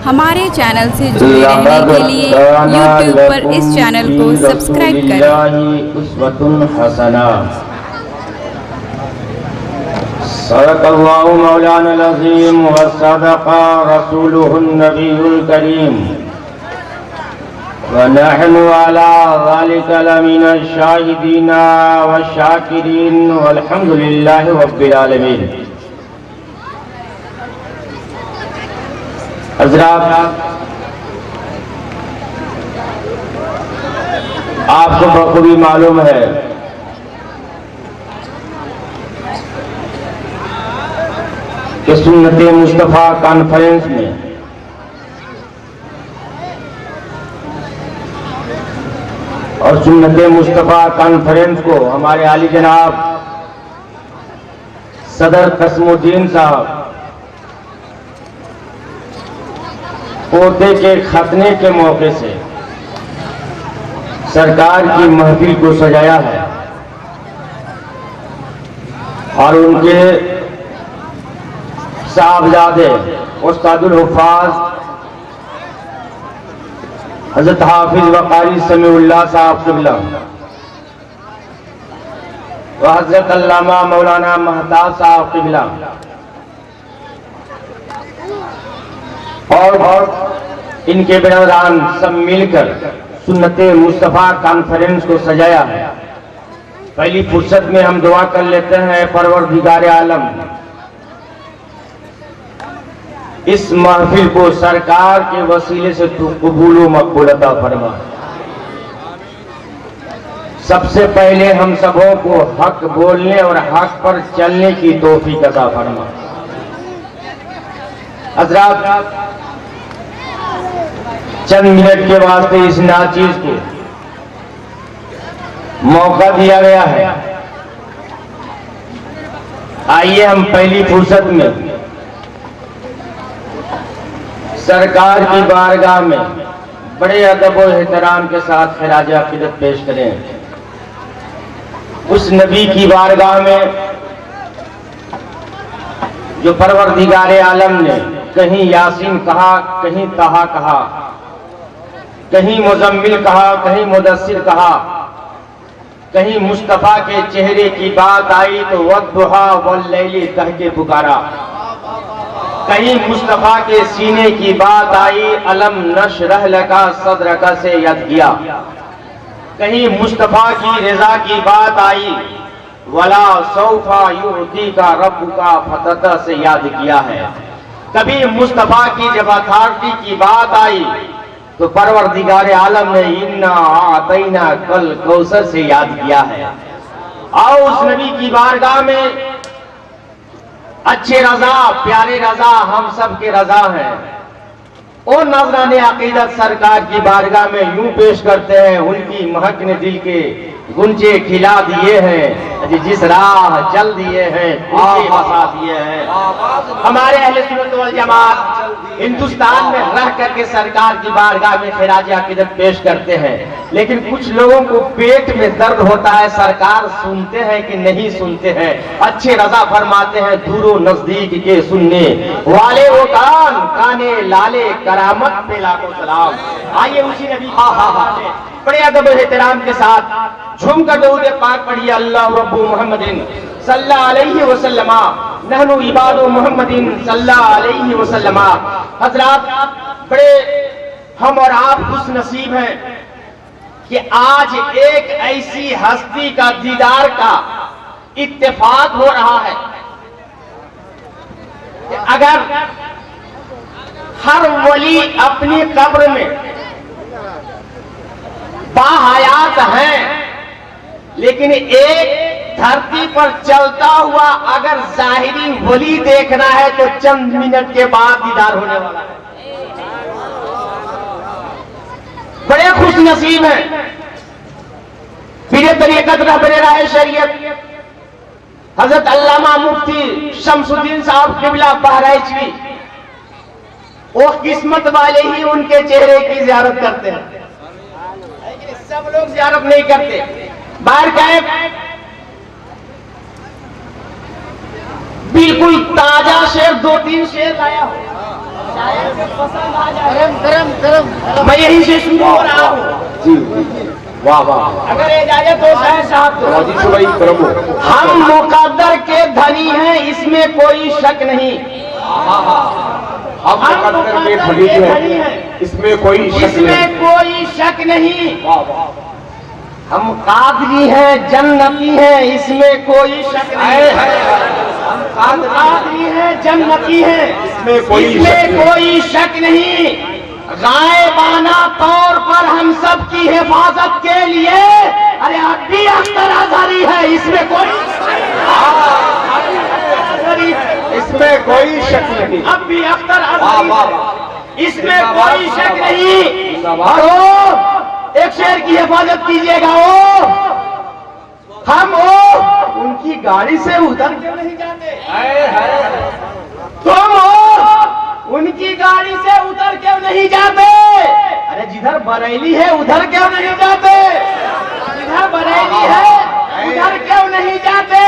ہمارے چینل سے جڑے رہنے کے لیے یوٹیوب پر اس چینل کو سبسکرائب کریں۔ صدق اللہ مولانا العظیم وصدق رسولہ النبی الکریم ونحن على ذلك لمن الشاہدین والشاکرین والحمد للہ رب العالمین۔ حضرات، آپ کو بخوبی معلوم ہے کہ سنت مصطفیٰ کانفرنس میں اور سنت مصطفیٰ کانفرنس کو ہمارے عالی جناب صدر قسم الدین صاحب پوتے کے ختنے کے موقع سے سرکار کی محفل کو سجایا ہے اور ان کے صاحبزادے استاد الحفاظ حضرت حافظ وقاری سمیع اللہ صاحب قبلہ و حضرت علامہ مولانا مہتاب صاحب قبلہ اور ان کے برادران سب مل کر سنت مصطفیٰ کانفرنس کو سجایا ہے۔ پہلی فرصت میں ہم دعا کر لیتے ہیں پروردگار عالم اس محفل کو سرکار کے وسیلے سے تو قبول و مقبول عطا فرما۔ سب سے پہلے ہم سبوں کو حق بولنے اور حق پر چلنے کی توفیق عطا فرما۔ حضرات، چند منٹ کے واسطے اس ناچیز کو موقع دیا گیا ہے، آئیے ہم پہلی فرصت میں سرکار کی بارگاہ میں بڑے ادب و احترام کے ساتھ خراج عقیدت پیش کریں۔ اس نبی کی بارگاہ میں جو پروردگار عالم نے کہیں یاسین کہا، کہیں طہا کہا، کہیں مزمل کہا، کہیں مدثر کہا، کہیں مصطفیٰ کے چہرے کی بات آئی تو والضحیٰ واللیل کہہ کے پکارا، کہیں مصطفیٰ کے سینے کی بات آئی الم نشرح لک صدرک سے یاد کیا، کہیں مصطفیٰ کی رضا کی بات آئی ولا سوف یعطیک ربک فتح سے یاد کیا ہے، کبھی مصطفیٰ کی جب اتھارٹی کی بات آئی تو پروردگار عالم نے انا اعطیناک الکوثر سے یاد کیا ہے۔ آؤ اس نبی کی بارگاہ میں اچھے رضا، پیارے رضا، ہم سب کے رضا ہیں، اور نذران عقیدت سرکار کی بارگاہ میں یوں پیش کرتے ہیں، ان کی مہک نے دل کے گنجے کھلا دیے ہیں، جس راہ چل دیے ہیں گنجے بسا دیے ہیں۔ ہمارے اہل سنت والجماعت ہندوستان میں رہ کر کے سرکار کی بارگاہ میں خراج عقیدت پیش کرتے ہیں، لیکن کچھ لوگوں کو پیٹ میں درد ہوتا ہے، سرکار سنتے ہیں کہ نہیں سنتے ہیں؟ اچھے رضا فرماتے ہیں دور و نزدیک کے سننے والے وہ کان، کانے لالے کرامت پہ لاکھوں سلام۔ آئیے اسی نبی بڑے ادب و احترام کے ساتھ جھوم کر درود پاک پڑھیے، اللہ رب محمد صلی اللہ علیہ وسلم نحن عباد محمد صلی اللہ علیہ وسلم۔ حضرات، بڑے ہم اور آپ خوش نصیب ہیں کہ آج ایک ایسی ہستی کا دیدار کا اتفاق ہو رہا ہے کہ اگر ہر ولی اپنی قبر میں باحیات ہیں، لیکن ایک دھرتی پر چلتا ہوا اگر ظاہری ولی دیکھنا ہے تو چند منٹ کے بعد دیدار ہونے والا ہے۔ بڑے خوش نصیب ہیں پیر طریقت رہبر راہ شریعت حضرت علامہ مفتی شمس الدین صاحب قبلہ بہرائچوی، وہ قسمت والے ہی ان کے چہرے کی زیارت کرتے ہیں، سب لوگ زیارت نہیں کرتے۔ باہر کیف بالکل تازہ شیر، 2-3 شیر لایا ہو، میں یہیں سے شروع ہو رہا ہوں. جی واہ واہ اگر اجازت ہو شاہد صاحب تو. راضی سے بھائی کرم ہو. ہم مقدر کے دھنی ہیں، اس میں کوئی شک نہیں. ہم مقدر کے دھنی ہیں، اس میں کوئی اس شک میں نہیں. کوئی شک نہیں. واہ واہ ہم قادری ہیں، جنتی ہیں، اس میں کوئی شک نہیں. ہم قادری ہیں، جنتی ہیں، اس میں کوئی شک نہیں. غائبانہ طور پر ہم سب کی حفاظت کے لیے ارے اب بھی اختر اظہری ہے، اس میں کوئی اس میں کوئی شک نہیں. اب بھی اختر واہ اظہری واہ ہے، اس میں کوئی شک نہیں. اور وہ ایک شہر کی حفاظت کیجیے گا. ہم ان کی گاڑی سے اتر کے نہیں جاتے. تم ان کی گاڑی سے اتر کیوں نہیں جاتے؟ ارے جدھر بریلی ہے ادھر کیوں نہیں جاتے؟ جدھر بریلی ہے ادھر کیوں نہیں جاتے؟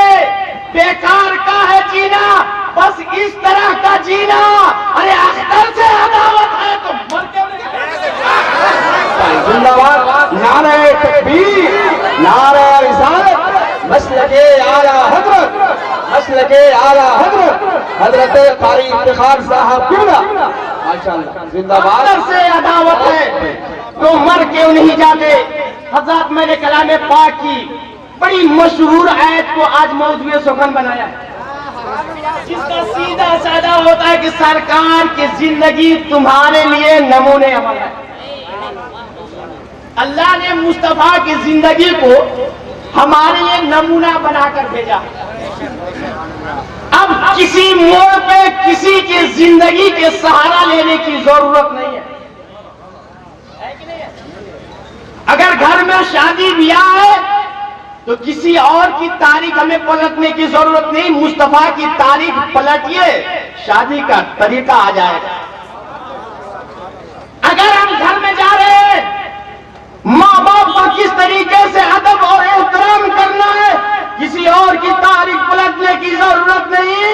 بیکار کا ہے جینا، بس اس طرح کا جینا. ارے اختر سے عداوت ہے تو مر کیوں نہیں جاتے؟ زندہ باد. نعرہ تکبیر، نعرہ رسالت، مسلک اعلیٰ حضرت، مسلک اعلیٰ حضرت حضرت قاری افتخار صاحب قبلہ. ماشاءاللہ زندہ باد. اختر سے عداوت ہے تو مر کیوں نہیں جاتے؟ حضرات میں نے کلام پاک کی بڑی مشہور آیت کو آج موضوع سخن بنایا، جس کا سیدھا سادہ ہوتا ہے کہ سرکار کی زندگی تمہارے لیے نمونے عمل ہے. اللہ نے مصطفیٰ کی زندگی کو ہمارے لیے نمونہ بنا کر بھیجا. اب کسی موڑ پہ کسی کی زندگی کے سہارا لینے کی ضرورت نہیں ہے. اگر گھر میں شادی بیاہ ہے تو کسی اور کی تاریخ ہمیں پلٹنے کی ضرورت نہیں. مصطفیٰ کی تاریخ پلٹیے، شادی کا طریقہ آ جائے گا. اگر ہم گھر میں جا رہے ہیں، ماں باپ کو کس طریقے سے ادب اور احترام کرنا ہے، کسی اور کی تاریخ پلٹنے کی ضرورت نہیں.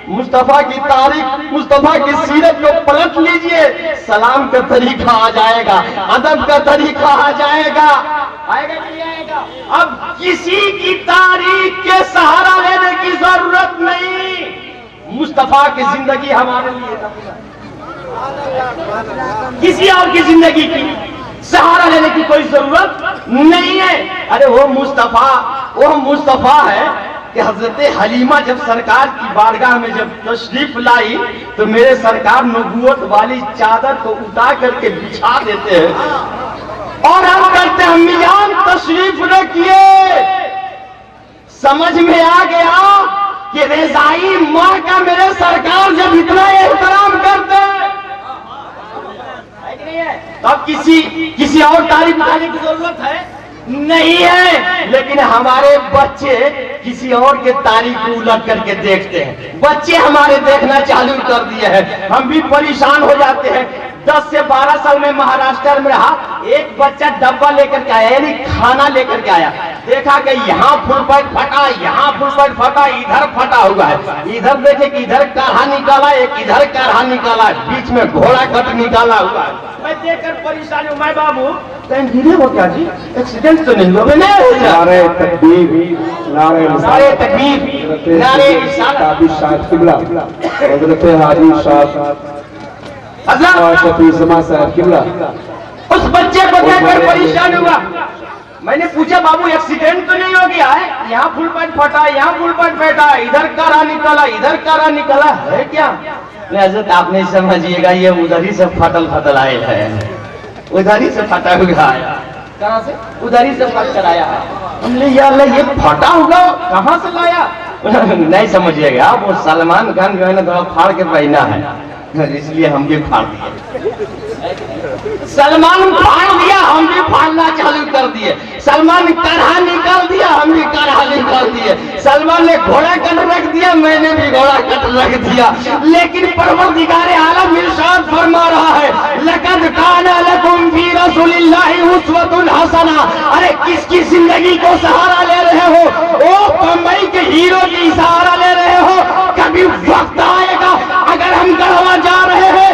مصطفیٰ کی تاریخ، مصطفیٰ کی سیرت کو پلٹ لیجئے، سلام کا طریقہ آ جائے گا، ادب کا طریقہ آ جائے گا. آئے گا کہ نہیں آئے گا؟ اب کسی کی تاریخ کے سہارا لینے کی ضرورت نہیں. مصطفیٰ کی زندگی ہمارے لیے کسی اور کی زندگی کی سہارا لینے کی کوئی ضرورت نہیں ہے. ارے وہ مصطفیٰ ہے کہ حضرت حلیمہ جب سرکار کی بارگاہ میں جب تشریف لائی تو میرے سرکار نبوت والی چادر کو اٹھا کر کے بچھا دیتے ہیں اور ہم کرتے ہیں امی جان تشریف رکھیے. سمجھ میں آ گیا کہ رضائی ماں کا میرے سرکار جب اتنا احترام کرتے ہیں تو اب کسی اور تعریف لانے کی ضرورت ہے نہیں ہے. لیکن ہمارے بچے کسی اور کے تاریخ کو الٹ کر کے دیکھتے ہیں. بچے ہمارے دیکھنا چالو کر دیے ہیں، ہم بھی پریشان ہو جاتے ہیں. 10 سے 12 سال میں مہاراشٹر میں رہا، ایک بچہ ڈبہ لے کر کے آیا، یعنی کھانا لے کر کے آیا. دیکھا کہ یہاں فل پائٹ پھٹا، یہاں فل پائٹ پھٹا، ادھر پھٹا ہوا ہے. ادھر دیکھے کہ ادھر کارہا نکالا، ایک ادھر کارہا نکالا، بیچ میں گھوڑا کٹ نکالا ہوا ہے. میں دیکھ کر پریشان ہوں. میں بابو کہیں گرے ہو کیا جی؟ ایکسیڈنٹ تو نہیں ہوا؟ نعرہ تکبیر، نعرہ نعرہ تکبیر، نعرہ رسالت. صاحب قبلہ حضرت حاجی صاحب حضرت شفیع زمان صاحب قبلہ. اس بچے کو دیکھ کر پریشان ہوا. میں نے پوچھا بابو ایکسیڈنٹ تو نہیں ہو گیا ہے؟ یہاں فل پائٹ پھٹا، یہاں فل پائٹ پھٹا، ادھر کارا نکالا، ادھر کارا نکالا ہے کیا؟ حضرت آپ نہیں سمجھیے گا، یہ ادھر ہی سے پھٹل آئے ہے، ادھر ہی سے پھٹا ہوا ہے. کہاں سے؟ ادھر ہی سے پھٹ کر آیا ہے. ہم نے یا اللہ یہ پھٹا ہوگا کہاں سے لایا؟ نہیں سمجھیے گا، وہ سلمان خان جو ہے نا تھوڑا پھاڑ کے پہنا ہے، اس لیے ہم بھی پھاڑ دیے. سلمان پھاڑ دیا، ہم بھی پھاڑنا چالو کر دیے. سلمان کرہا نکال دیا، ہم بھی کرہا نکال دیے. سلمان نے گھوڑا کٹ رکھ دیا، میں نے بھی گھوڑا کٹ رکھ دیا. لیکن پروردگار عالم ارشاد فرما رہا ہے لقد کان لکم فی رسول اللہ اسوۃ حسنہ. ارے کس کی زندگی کو سہارا لے رہے ہو؟ او بمبئی کے ہیرو کی سہارا لے رہے ہو. کبھی وقت آئے گا اگر ہم گڑھوا جا رہے ہیں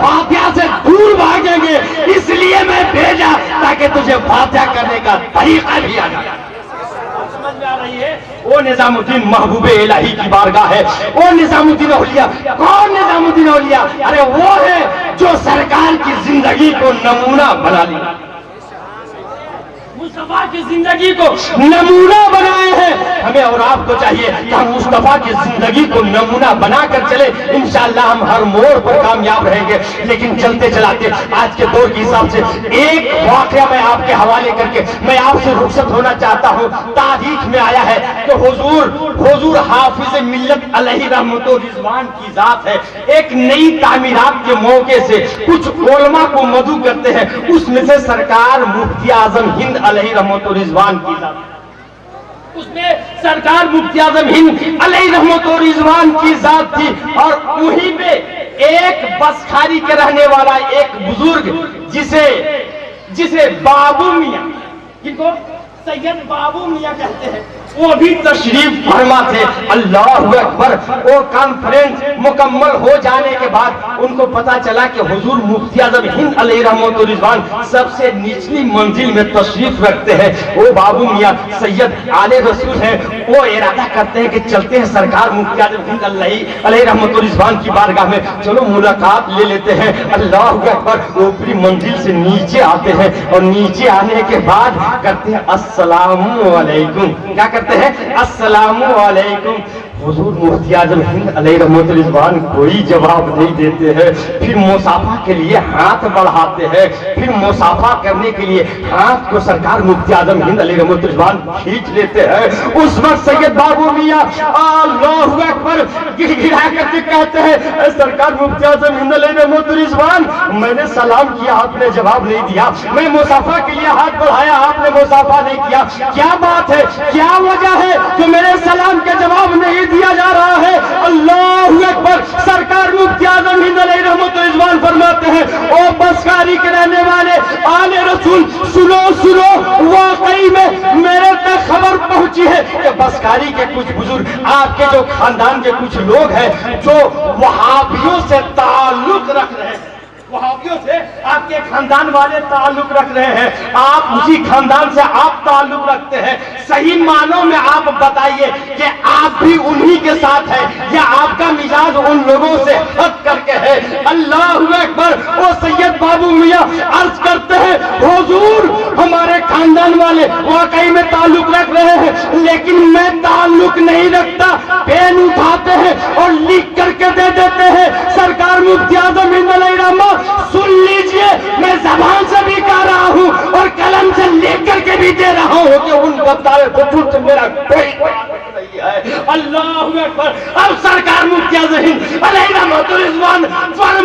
فاتحہ سے دور بھاگیں گے، اس لیے میں بھیجا تاکہ تجھے فاتحہ کرنے کا طریقہ بھی آ جائے۔ سمجھ میں آ رہی ہے؟ وہ نظام الدین محبوب الہی کی بارگاہ ہے، وہ نظام الدین اولیاء۔ کون نظام الدین اولیاء؟ ارے وہ ہے جو سرکار کی زندگی کو نمونہ بنا لیا، مصطفیٰ کی زندگی کو نمونہ بنائے ہیں۔ ہمیں اور آپ کو چاہیے کہ ہم مصطفیٰ کی زندگی کو نمونہ بنا کر چلے، انشاءاللہ ہم ہر موڑ پر کامیاب رہیں گے۔ لیکن چلتے چلاتے آج کے دور کے حساب سے ایک واقعہ میں آپ کے حوالے کر کے میں آپ سے رخصت ہونا چاہتا ہوں۔ تاریخ میں آیا ہے کہ حضور حافظ ملت علیہ رحمت و رضوان کی ذات ہے، ایک نئی تعمیرات کے موقع سے کچھ علماء کو مدعو کرتے ہیں، اس میں سے سرکار مفتی اعظم ہند علیہ رحمت و رضوان کی ذات، اس میں سرکار مفتی اعظم ہند علیہ رحمت و رضوان کی ذات تھی۔ اور وہیں پہ ایک بسکھاری کے رہنے والا ایک بزرگ جسے بابو میاں، جن کو سید بابو میاں کہتے ہیں، وہ بھی تشریف فرما تھے۔ اللہ اکبر! وہ کانفرنس مکمل ہو جانے کے بعد ان کو پتا چلا کہ حضور مفتی اعظم ہند علیہ رحمت و رضوان سب سے نچلی منزل میں تشریف رکھتے ہیں۔ وہ بابو میاں سید آلِ رسول ہیں، وہ ارادہ کرتے ہیں کہ چلتے ہیں سرکار مفتی اعظم ہند علیہ رحمت و رضوان کی بارگاہ میں، چلو ملاقات لے لیتے ہیں۔ اللہ اکبر! وہ اوپری منزل سے نیچے آتے ہیں اور نیچے آنے کے بعد کرتے ہیں السلام علیکم۔ کیا کرتے ہیں؟ السلام علیکم۔ حضور مفتی اعظم ہند علیہ رحمت رضوان کوئی جواب نہیں دیتے ہیں، پھر مصافحہ کے لیے ہاتھ بڑھاتے ہیں، پھر مصافحہ کرنے کے لیے ہاتھ کو سرکار مفتی اعظم ہند علیہ رحمت رضوان کھینچ لیتے ہیں۔ اس وقت سید بابو میاں اللہ اکبر گڑگڑا کر کے کہتے ہیں، اے سرکار مفتی اعظم ہند علیہ رحمت رضوان، میں نے سلام کیا، آپ نے جواب نہیں دیا، میں مصافحہ کے لیے ہاتھ بڑھایا، آپ نے مصافحہ نہیں کیا، کیا بات ہے، کیا وجہ ہے جو میرے سلام کے جواب نہیں دیا جا رہا ہے؟ اللہ اکبر! سرکار مفتی اعظم ہند علیہ رحمت رضوان فرماتے ہیں، او بسکاری کے رہنے والے آل رسول، سنو، واقعی میں میرے تک خبر پہنچی ہے کہ بسکاری کے کچھ بزرگ، آپ کے جو خاندان کے کچھ لوگ ہیں جو وہابیوں سے تعلق رکھ رہے ہیں، وہابیوں سے آپ کے خاندان والے تعلق رکھ رہے ہیں، آپ اسی خاندان سے آپ تعلق رکھتے ہیں، صحیح معنوں میں آپ بتائیے کہ آپ بھی انہی کے ساتھ ہیں یا آپ کا مزاج ان لوگوں سے ہٹ کر کے ہے؟ اللہ اکبر! وہ سید بابو میاں عرض کرتے ہیں، حضور ہمارے خاندان والے واقعی میں تعلق رکھ رہے ہیں، لیکن میں تعلق نہیں رکھتا۔ پین اٹھاتے ہیں اور لکھ کر کے دے دیتے ہیں، سرکار مفتی اعظم ہند علیہ رحمت سن لیجئے، میں زبان سے بھی کہہ رہا ہوں اور قلم سے لکھ کر کے بھی دے رہا ہوں کہ ان غدار بزرگ سے میرا کوئی نہیں ہے۔ اللہ اکبر! اب سرکار مفتی اعظم ہند علیہ رحمت رضوان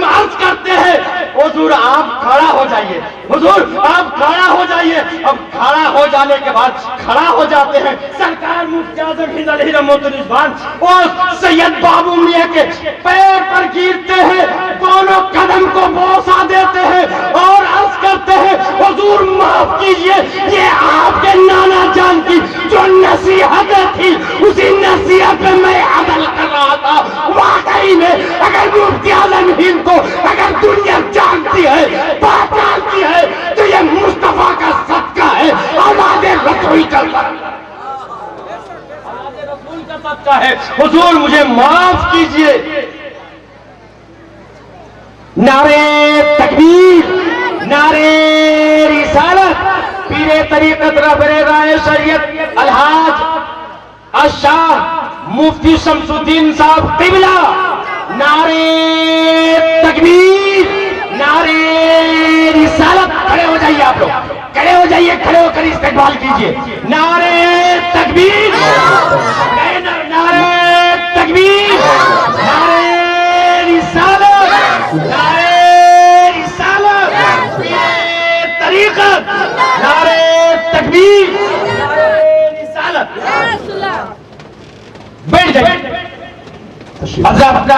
عرض کرتے ہیں، حضور آپ کھڑا ہو جائیے، حضور آپ کھڑا ہو جائیے۔ اب کھڑا ہو جانے کے بعد کھڑا ہو جاتے ہیں، سرکار مفتی اعظم ہند علیہ رحمت رضوان اور سید بابو میاں کے پیر پر گرتے ہیں، دونوں قدم کو بوسہ دیتے ہیں اور عرض کرتے ہیں، حضور معاف کیجئے، یہ آپ کے نانا جان کی جو نصیحتیں تھی اسی نصیحت میں میں عمل کر رہا تھا۔ واقعی میں اگر مفتی اعظم ہند کو اگر دنیا جانتی ہے، پہچانتی ہے، تو یہ مصطفیٰ کا صدقہ ہے، آواز رسول کا صدقہ ہے۔ حضور مجھے معاف کیجئے۔ نعرے تکبیر، نعرے رسالت، پیر طریقت رہبر رائے شریعت الحاج الشاہ مفتی شمس الدین صاحب قبلہ، نعرے تکبیر، نعرے رسالت۔ کھڑے ہو جائیے، آپ لوگ کھڑے ہو جائیے، کھڑے ہو کر استقبال کیجئے۔ نعرے تکبیر، نعرے تکبیر، نعرے رسالت، نعرے رسالت، طریقت، نعرے تکبیر، نعرے رسالت۔ بیٹھ جائیے حضرات۔